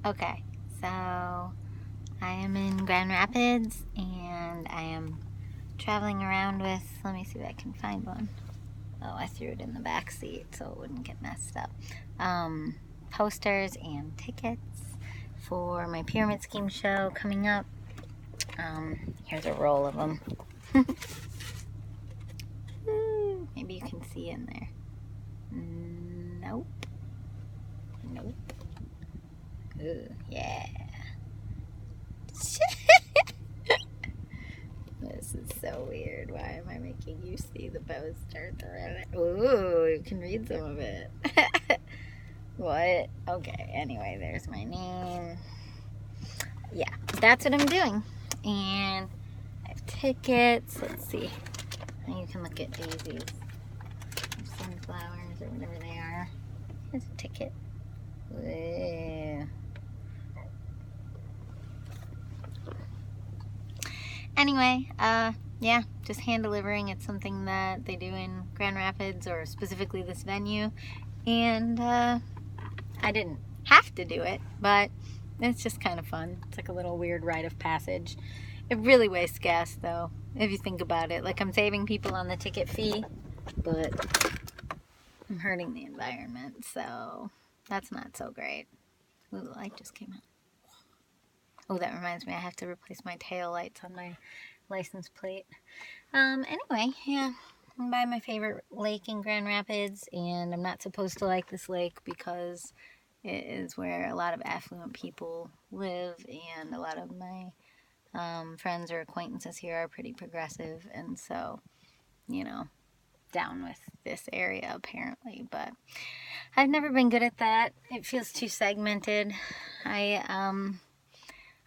Okay, so I am in Grand Rapids and I am traveling around with, let me see if I can find one. Oh, I threw it in the back seat so it wouldn't get messed up. Posters and tickets for my Pyramid Scheme show coming up. Here's a roll of them. Maybe you can see in there. Nope. Nope. Ooh, yeah. This is so weird. Why am I making you see the poster? Ooh, you can read some of it. What? Okay, anyway, there's my name. Yeah, that's what I'm doing. And I have tickets. Let's see. You can look at daisies. Sunflowers or whatever they are. Here's a ticket. Anyway, yeah, just hand delivering. It's something that they do in Grand Rapids, or specifically this venue. And I didn't have to do it, but it's just kind of fun. It's like a little weird rite of passage. It really wastes gas, though, if you think about it. Like, I'm saving people on the ticket fee, but I'm hurting the environment, so that's not so great. Ooh, the light just came out. Oh, that reminds me, I have to replace my tail lights on my license plate. Anyway, yeah, I'm by my favorite lake in Grand Rapids, and I'm not supposed to like this lake because it is where a lot of affluent people live, and a lot of my friends or acquaintances here are pretty progressive, and so, you know, down with this area apparently. But I've never been good at that. It feels too segmented.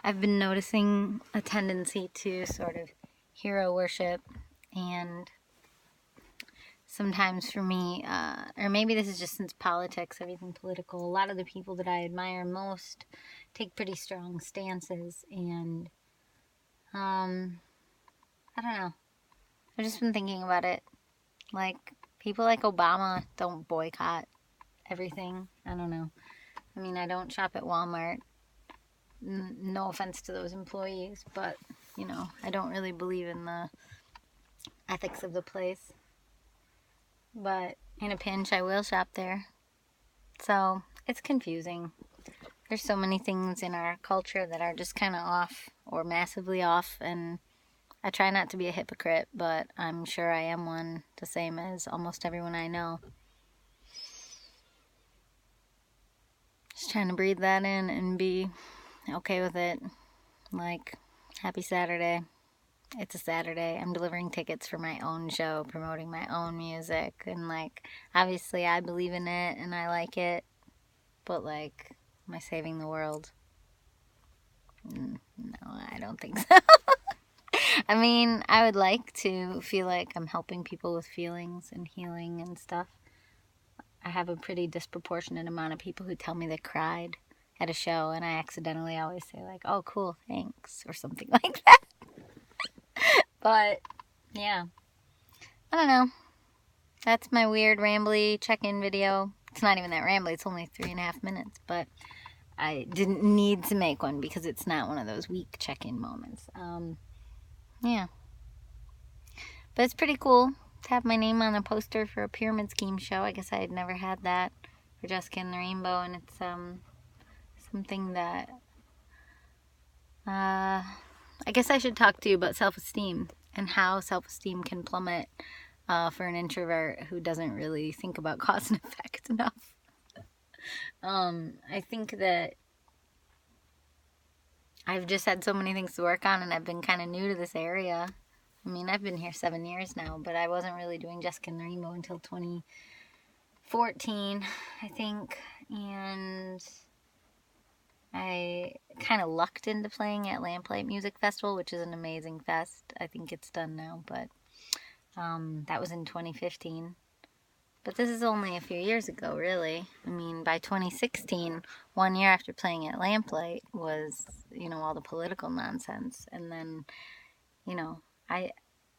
I've been noticing a tendency to sort of hero worship, and sometimes for me, or maybe this is just since politics, everything political, a lot of the people that I admire most take pretty strong stances, and I don't know. I've just been thinking about it. Like, people like Obama don't boycott everything. I don't know. I mean, I don't shop at Walmart. No offense to those employees, but, you know, I don't really believe in the ethics of the place. But in a pinch, I will shop there. So it's confusing. There's so many things in our culture that are just kind of off or massively off, and I try not to be a hypocrite, but I'm sure I am one, the same as almost everyone I know. Just trying to breathe that in and be okay with it. Like, happy Saturday. It's a Saturday. I'm delivering tickets for my own show, promoting my own music, and like, obviously I believe in it and I like it, but like, am I saving the world? No, I don't think so. I mean, I would like to feel like I'm helping people with feelings and healing and stuff. I have a pretty disproportionate amount of people who tell me they cried at a show, and I accidentally always say, like, oh, cool, thanks, or something like that. But, yeah, I don't know. That's my weird, rambly check-in video. It's not even that rambly, it's only 3.5 minutes, but I didn't need to make one because it's not one of those weak check-in moments. Yeah. But it's pretty cool to have my name on a poster for a Pyramid Scheme show. I guess I had never had that for Jessica and the Rainbow, and it's something that I guess I should talk to you about self-esteem and how self-esteem can plummet for an introvert who doesn't really think about cause and effect enough. I think that I've just had so many things to work on, and I've been kind of new to this area. I mean, I've been here 7 years now, but I wasn't really doing Jessica and the Rainbow until 2014, I think, and I kind of lucked into playing at Lamplight Music Festival, which is an amazing fest. I think it's done now, but that was in 2015. But this is only a few years ago, really. I mean, by 2016, 1 year after playing at Lamplight, was, you know, all the political nonsense. And then, you know, I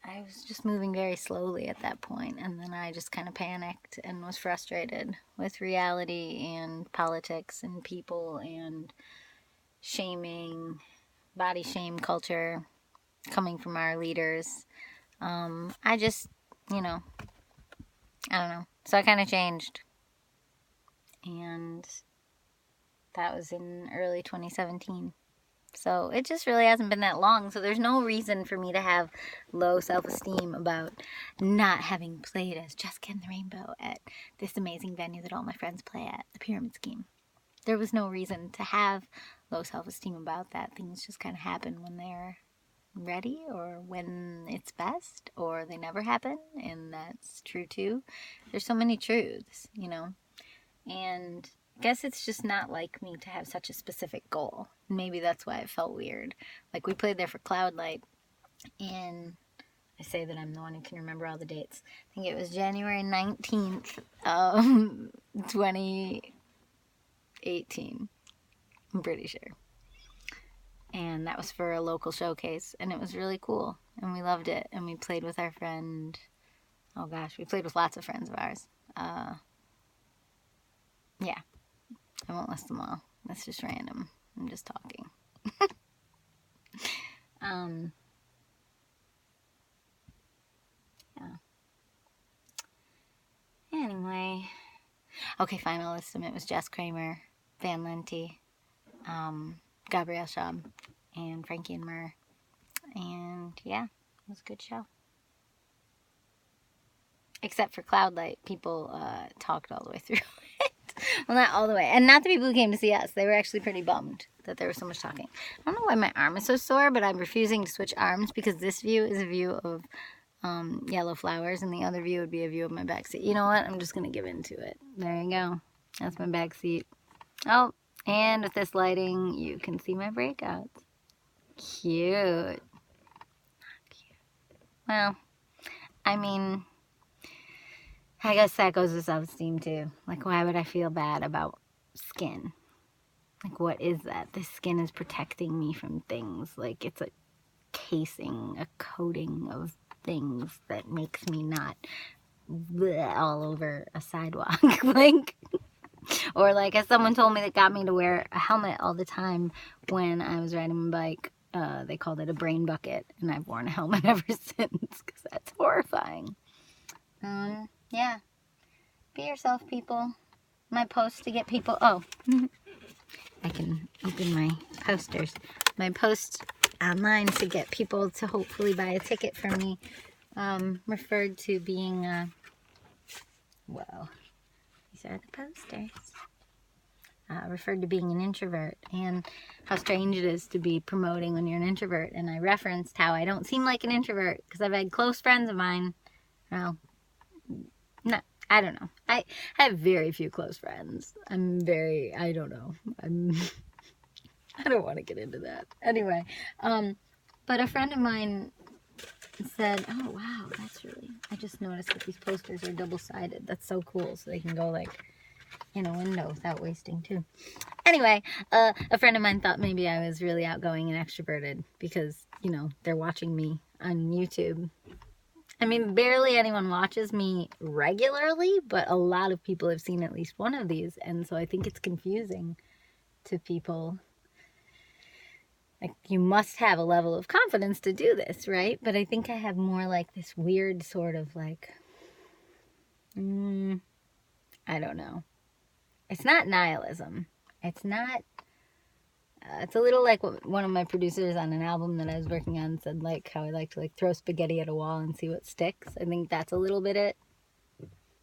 I was just moving very slowly at that point, and then I just kind of panicked and was frustrated with reality and politics and people and shaming, body shame culture coming from our leaders. I just, I don't know. So I kind of changed, and that was in early 2017. So it just really hasn't been that long. So there's no reason for me to have low self-esteem about not having played as Jessica and the Rainbow at this amazing venue that all my friends play at, the Pyramid Scheme. There was no reason to have low self-esteem about that. Things just kind of happen when they're ready, or when it's best, or they never happen, and that's true too. There's so many truths, and I guess it's just not like me to have such a specific goal. Maybe that's why it felt weird. Like, we played there for Cloudlight, and I say that I'm the one who can remember all the dates. I think it was January 19th, 2018. I'm pretty sure. And that was for a local showcase, and it was really cool, and we loved it, and we played with our friend, oh gosh, we played with lots of friends of ours. Yeah, I won't list them all. That's just random. I'm just talking. Yeah. Anyway. Okay, fine, I'll list them. It was Jess Kramer, Van Lente, Gabrielle Schaub, and Frankie and Murr. And yeah, it was a good show. Except for Cloudlight, people talked all the way through it. Well, not all the way. And not the people who came to see us. They were actually pretty bummed that there was so much talking. I don't know why my arm is so sore, but I'm refusing to switch arms because this view is a view of yellow flowers, and the other view would be a view of my back seat. You know what? I'm just going to give into it. There you go. That's my back seat. Oh, and with this lighting, you can see my breakouts. Cute. Well, I mean, I guess that goes with self-esteem too. Like, why would I feel bad about skin? Like, what is that? This skin is protecting me from things. Like, it's a casing, a coating of things that makes me not bleh, all over a sidewalk. Like, or like, as someone told me that got me to wear a helmet all the time when I was riding my bike, they called it a brain bucket, and I've worn a helmet ever since, because that's horrifying. Yeah. Be yourself, people. My post to get people, I can open my posters. My post online to get people to hopefully buy a ticket for me, referred to being, well, these are the posters. Referred to being an introvert, and how strange it is to be promoting when you're an introvert. And I referenced how I don't seem like an introvert because I've had close friends of mine. Well, no, I don't know. I have very few close friends. I don't know. I don't want to get into that. Anyway, but a friend of mine said, oh wow, I just noticed that these posters are double-sided. That's so cool. So they can go like in a window without wasting too. Anyway, a friend of mine thought maybe I was really outgoing and extroverted because, they're watching me on YouTube. I mean, barely anyone watches me regularly, but a lot of people have seen at least one of these, and so I think it's confusing to people. Like, you must have a level of confidence to do this, right? But I think I have more like this weird sort of like, I don't know. It's not nihilism. It's not, it's a little like what one of my producers on an album that I was working on said, like, how I like to like throw spaghetti at a wall and see what sticks. I think that's a little bit it.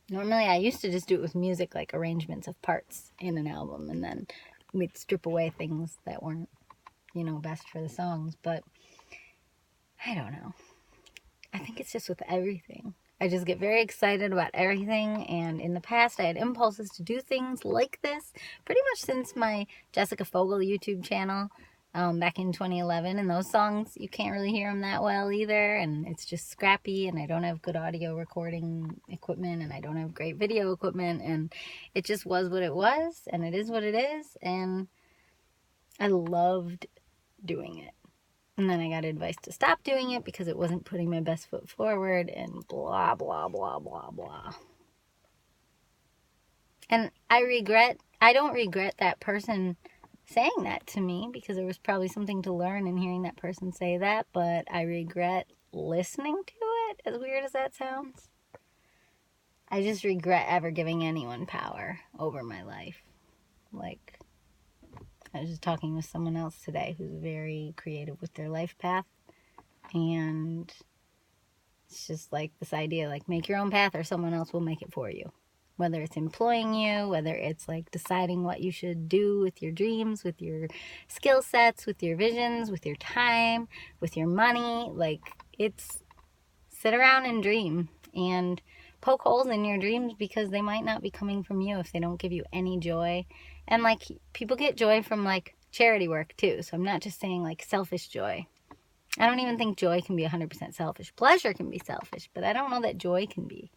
Normally I used to just do it with music, like arrangements of parts in an album, and then we'd strip away things that weren't, best for the songs. But I don't know. I think it's just with everything. I just get very excited about everything, and in the past I had impulses to do things like this pretty much since my Jessica Fogel YouTube channel back in 2011, and those songs, you can't really hear them that well either, and it's just scrappy, and I don't have good audio recording equipment, and I don't have great video equipment, and it just was what it was, and it is what it is, and I loved doing it. And then I got advice to stop doing it because it wasn't putting my best foot forward and blah, blah, blah, blah, blah. And I don't regret that person saying that to me because there was probably something to learn in hearing that person say that, but I regret listening to it, as weird as that sounds. I just regret ever giving anyone power over my life. Like, I was just talking with someone else today who's very creative with their life path, and it's just like this idea, like, make your own path or someone else will make it for you. Whether it's employing you, whether it's like deciding what you should do with your dreams, with your skill sets, with your visions, with your time, with your money. Like, it's sit around and dream and poke holes in your dreams because they might not be coming from you if they don't give you any joy. And like, people get joy from like charity work too. So I'm not just saying like selfish joy. I don't even think joy can be 100% selfish. Pleasure can be selfish, but I don't know that joy can be.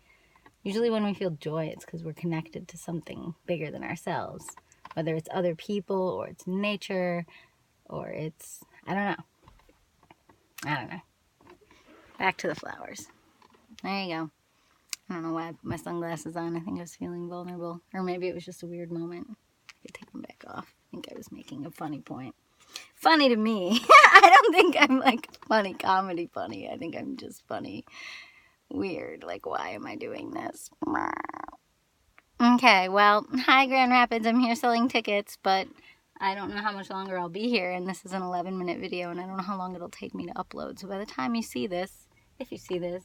Usually when we feel joy, it's because we're connected to something bigger than ourselves. Whether it's other people or it's nature or it's, I don't know. Back to the flowers. There you go. I don't know why I put my sunglasses on. I think I was feeling vulnerable. Or maybe it was just a weird moment. I could take them back off. I think I was making a funny point. Funny to me. I don't think I'm like funny comedy funny. I think I'm just funny weird. Like, why am I doing this? Okay, well, hi Grand Rapids. I'm here selling tickets, but I don't know how much longer I'll be here, and this is an 11-minute video, and I don't know how long it'll take me to upload. So by the time you see this, if you see this,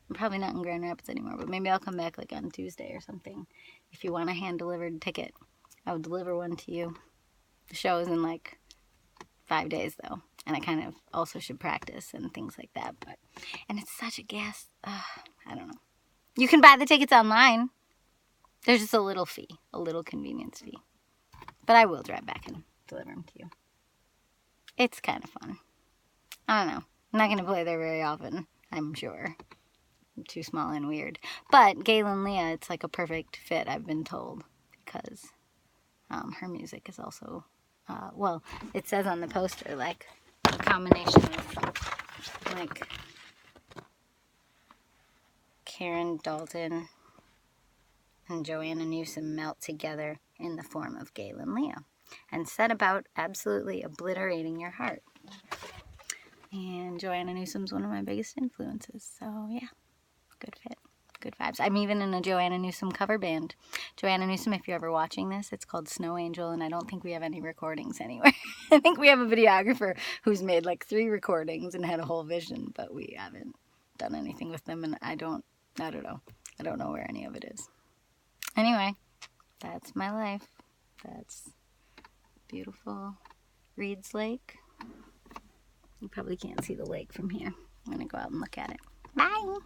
I'm probably not in Grand Rapids anymore, but maybe I'll come back like on Tuesday or something. If you want a hand-delivered ticket, I will deliver one to you. The show is in like 5 days though, and I kind of also should practice and things like that. And it's such a gas. I don't know. You can buy the tickets online. There's just a little fee, a little convenience fee. But I will drive back and deliver them to you. It's kind of fun. I don't know. I'm not going to play there very often, I'm sure. I'm too small and weird. But Galen Leah, it's like a perfect fit, I've been told. Because her music is also, well, it says on the poster, like, a combination of, like, Karen Dalton and Joanna Newsom melt together in the form of Galen Leah and set about absolutely obliterating your heart. And Joanna Newsom's one of my biggest influences, so yeah, good fit, good vibes. I'm even in a Joanna Newsom cover band. Joanna Newsom, if you're ever watching this, it's called Snow Angel, and I don't think we have any recordings anywhere. I think we have a videographer who's made like 3 recordings and had a whole vision, but we haven't done anything with them, and I don't know. I don't know where any of it is. Anyway, that's my life. That's beautiful Reed's Lake. You probably can't see the lake from here. I'm going to go out and look at it. Bye!